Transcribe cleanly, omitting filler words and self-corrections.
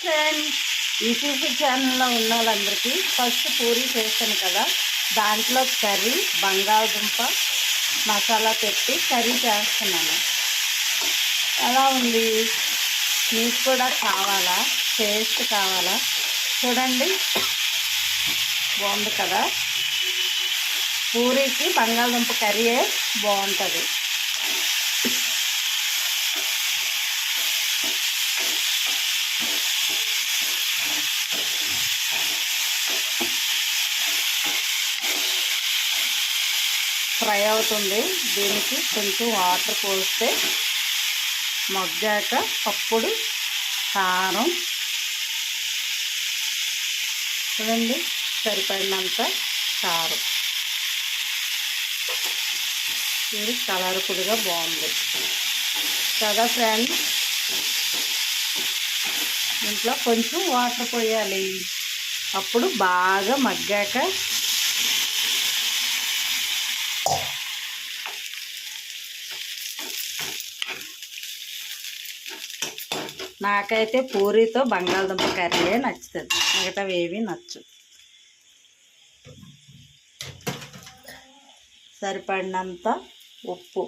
Friends, YouTube ఛానల్లో ఉన్న వాళ్ళందరికీ ఫస్ట్ పూరీ చేస్తాను కదా, దాంట్లో కర్రీ బంగాళదుంప మసాలా పెట్టి కర్రీ చేస్తున్నాను. ఎలా ఉంది? మీకు కూడా కావాలా? టేస్ట్ కావాలా? చూడండి, బాగుంది కదా. పూరీకి బంగాళదుంప కర్రీయే బాగుంటుంది. ఫ్రై అవుతుంది. దీనికి కొంచెం వాటర్ పోస్తే మగ్గాక అప్పుడు కారం చూడండి, సరిపడినంత కారం. ఇది కలర్ఫుల్గా బాగుంది కదా ఫ్రెండ్స్. ఇంట్లో కొంచెం వాటర్ పోయాలి, అప్పుడు బాగా మగ్గాక నాకైతే పూరీతో బంగాళదుంప కర్రీయే నచ్చుతుంది, మిగతావి ఏవి నచ్చు. సరిపడినంత ఉప్పు,